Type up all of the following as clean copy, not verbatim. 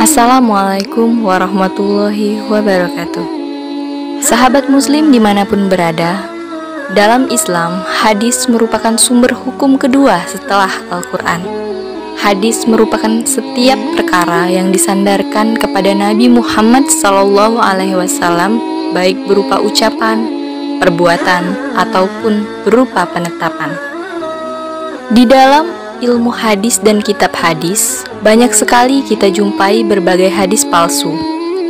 Assalamualaikum warahmatullahi wabarakatuh. Sahabat muslim dimanapun berada, dalam Islam, hadis merupakan sumber hukum kedua setelah Al-Quran. Hadis merupakan setiap perkara yang disandarkan kepada Nabi Muhammad SAW, baik berupa ucapan, perbuatan, ataupun berupa penetapan. Di dalam ilmu hadis dan kitab hadis, banyak sekali kita jumpai berbagai hadis palsu.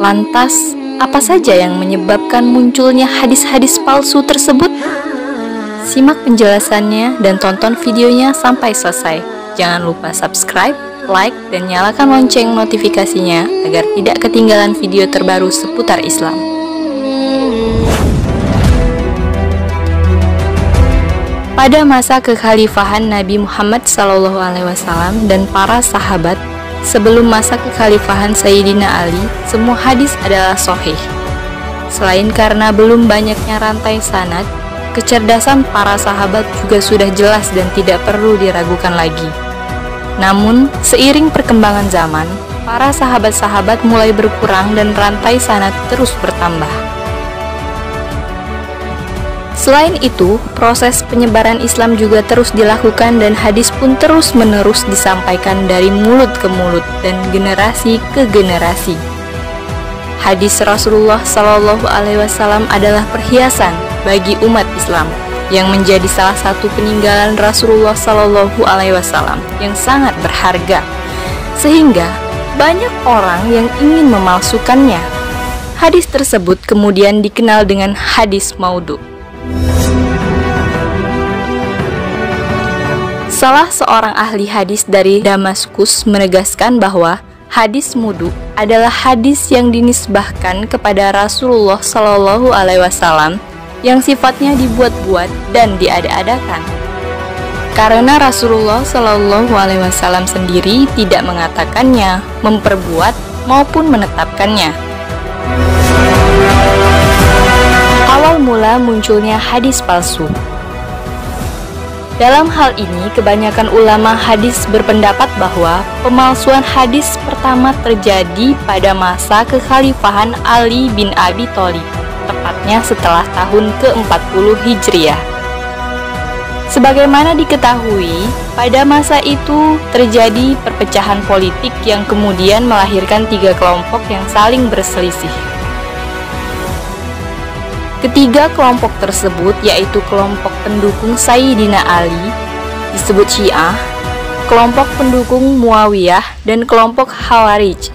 Lantas, apa saja yang menyebabkan munculnya hadis-hadis palsu tersebut? Simak penjelasannya dan tonton videonya sampai selesai. Jangan lupa subscribe, like, dan nyalakan lonceng notifikasinya agar tidak ketinggalan video terbaru seputar Islam. Pada masa kekhalifahan Nabi Muhammad SAW dan para sahabat, sebelum masa kekhalifahan Sayyidina Ali, semua hadis adalah sahih. Selain karena belum banyaknya rantai sanad, kecerdasan para sahabat juga sudah jelas dan tidak perlu diragukan lagi. Namun, seiring perkembangan zaman, para sahabat-sahabat mulai berkurang dan rantai sanad terus bertambah. Selain itu, proses penyebaran Islam juga terus dilakukan dan hadis pun terus-menerus disampaikan dari mulut ke mulut dan generasi ke generasi. Hadis Rasulullah SAW adalah perhiasan bagi umat Islam yang menjadi salah satu peninggalan Rasulullah SAW yang sangat berharga, sehingga banyak orang yang ingin memalsukannya. Hadis tersebut kemudian dikenal dengan hadis maudhu. Salah seorang ahli hadis dari Damaskus menegaskan bahwa hadis maudhu adalah hadis yang dinisbahkan kepada Rasulullah SAW yang sifatnya dibuat-buat dan diada-adakan. Karena Rasulullah SAW sendiri tidak mengatakannya, memperbuat maupun menetapkannya. Awal mula munculnya hadis palsu. Dalam hal ini, kebanyakan ulama hadis berpendapat bahwa pemalsuan hadis pertama terjadi pada masa kekhalifahan Ali bin Abi Thalib, tepatnya setelah tahun ke-40 Hijriah. Sebagaimana diketahui, pada masa itu terjadi perpecahan politik yang kemudian melahirkan 3 kelompok yang saling berselisih. Ketiga kelompok tersebut yaitu kelompok pendukung Sayyidina Ali, disebut Syiah, kelompok pendukung Muawiyah, dan kelompok Khawarij.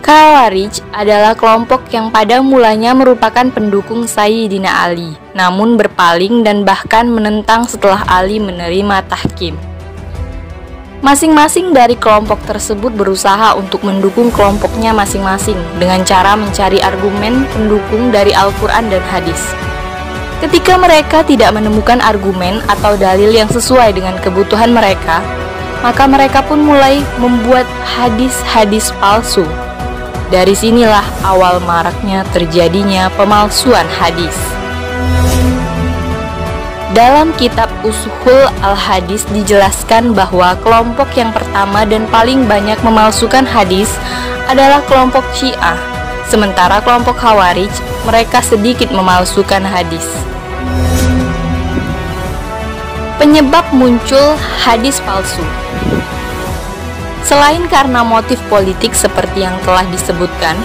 Khawarij adalah kelompok yang pada mulanya merupakan pendukung Sayyidina Ali, namun berpaling dan bahkan menentang setelah Ali menerima tahkim. Masing-masing dari kelompok tersebut berusaha untuk mendukung kelompoknya masing-masing dengan cara mencari argumen pendukung dari Al-Quran dan hadis. Ketika mereka tidak menemukan argumen atau dalil yang sesuai dengan kebutuhan mereka, maka mereka pun mulai membuat hadis-hadis palsu. Dari sinilah awal maraknya terjadinya pemalsuan hadis. Dalam kitab Ushul Al-Hadis dijelaskan bahwa kelompok yang pertama dan paling banyak memalsukan hadis adalah kelompok Syiah, sementara kelompok Khawarij mereka sedikit memalsukan hadis. Penyebab muncul hadis palsu. Selain karena motif politik seperti yang telah disebutkan,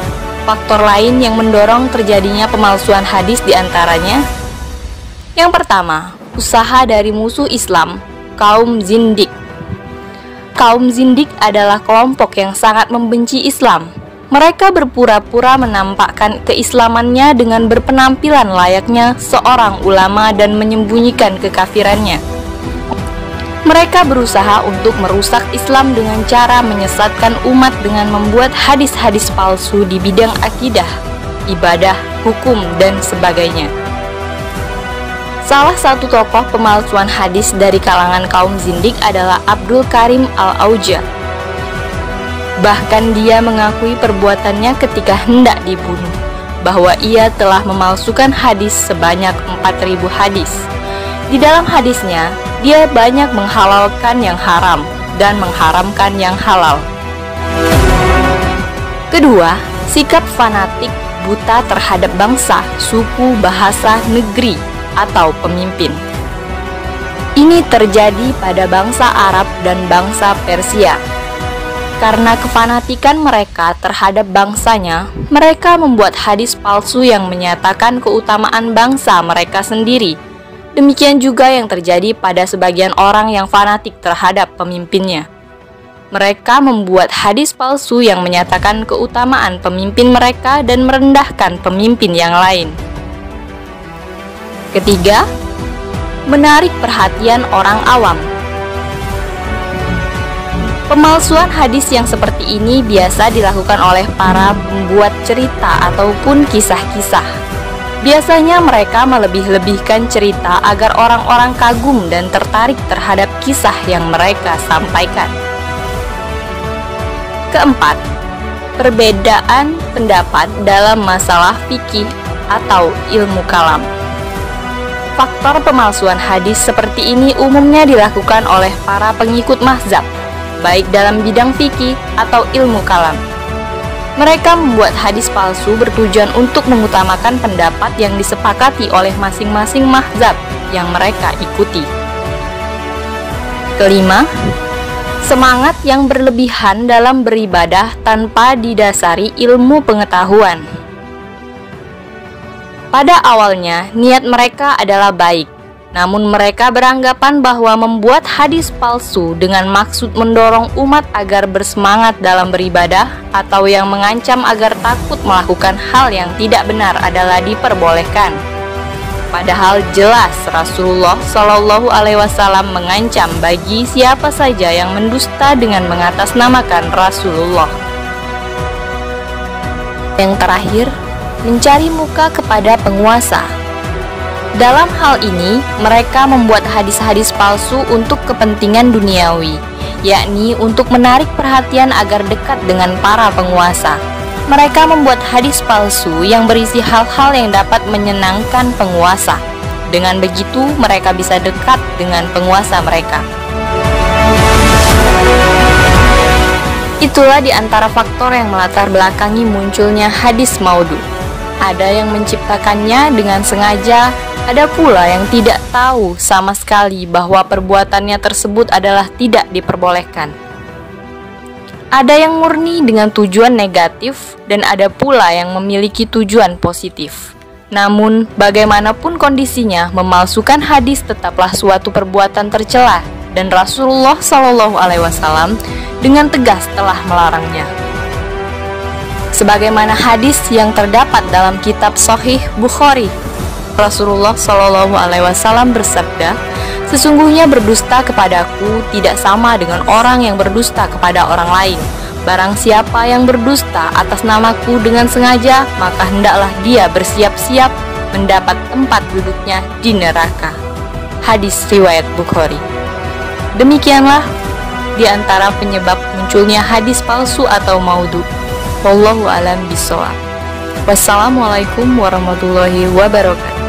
faktor lain yang mendorong terjadinya pemalsuan hadis diantaranya: yang pertama, usaha dari musuh Islam, kaum zindik. Kaum zindik adalah kelompok yang sangat membenci Islam. Mereka berpura-pura menampakkan keislamannya dengan berpenampilan layaknya seorang ulama dan menyembunyikan kekafirannya. Mereka berusaha untuk merusak Islam dengan cara menyesatkan umat dengan membuat hadis-hadis palsu di bidang akidah, ibadah, hukum, dan sebagainya. Salah satu tokoh pemalsuan hadis dari kalangan kaum zindik adalah Abdul Karim Al-Auja. Bahkan dia mengakui perbuatannya ketika hendak dibunuh, bahwa ia telah memalsukan hadis sebanyak 4.000 hadis. Di dalam hadisnya, dia banyak menghalalkan yang haram dan mengharamkan yang halal. Kedua, sikap fanatik buta terhadap bangsa, suku, bahasa, negeri, atau pemimpin. Ini terjadi pada bangsa Arab dan bangsa Persia. Karena kefanatikan mereka terhadap bangsanya, mereka membuat hadis palsu yang menyatakan keutamaan bangsa mereka sendiri. Demikian juga yang terjadi pada sebagian orang yang fanatik terhadap pemimpinnya. Mereka membuat hadis palsu yang menyatakan keutamaan pemimpin mereka dan merendahkan pemimpin yang lain. Ketiga, menarik perhatian orang awam. Pemalsuan hadis yang seperti ini biasa dilakukan oleh para pembuat cerita ataupun kisah-kisah. Biasanya mereka melebih-lebihkan cerita agar orang-orang kagum dan tertarik terhadap kisah yang mereka sampaikan. Keempat, perbedaan pendapat dalam masalah fikih atau ilmu kalam. Faktor pemalsuan hadis seperti ini umumnya dilakukan oleh para pengikut mazhab, baik dalam bidang fikih atau ilmu kalam. Mereka membuat hadis palsu bertujuan untuk mengutamakan pendapat yang disepakati oleh masing-masing mazhab yang mereka ikuti. Kelima, semangat yang berlebihan dalam beribadah tanpa didasari ilmu pengetahuan. Pada awalnya, niat mereka adalah baik, namun mereka beranggapan bahwa membuat hadis palsu dengan maksud mendorong umat agar bersemangat dalam beribadah atau yang mengancam agar takut melakukan hal yang tidak benar adalah diperbolehkan. Padahal jelas Rasulullah Shallallahu Alaihi Wasallam mengancam bagi siapa saja yang mendusta dengan mengatasnamakan Rasulullah. Yang terakhir, mencari muka kepada penguasa. Dalam hal ini, mereka membuat hadis-hadis palsu untuk kepentingan duniawi, yakni untuk menarik perhatian agar dekat dengan para penguasa. Mereka membuat hadis palsu yang berisi hal-hal yang dapat menyenangkan penguasa. Dengan begitu, mereka bisa dekat dengan penguasa mereka. Itulah di antara faktor yang melatar belakangi munculnya hadis maudhu. Ada yang menciptakannya dengan sengaja, ada pula yang tidak tahu sama sekali bahwa perbuatannya tersebut adalah tidak diperbolehkan. Ada yang murni dengan tujuan negatif dan ada pula yang memiliki tujuan positif. Namun, bagaimanapun kondisinya, memalsukan hadis tetaplah suatu perbuatan tercela dan Rasulullah Shallallahu Alaihi Wasallam dengan tegas telah melarangnya. Sebagaimana hadis yang terdapat dalam kitab Sahih Bukhari, Rasulullah Shallallahu Alaihi Wasallam bersabda, "Sesungguhnya berdusta kepadaku tidak sama dengan orang yang berdusta kepada orang lain. Barang siapa yang berdusta atas namaku dengan sengaja, maka hendaklah dia bersiap-siap mendapat tempat duduknya di neraka." Hadis riwayat Bukhari. Demikianlah di antara penyebab munculnya hadis palsu atau maudhu. Wallahu a'lam bishawab. Wassalamualaikum warahmatullahi wabarakatuh.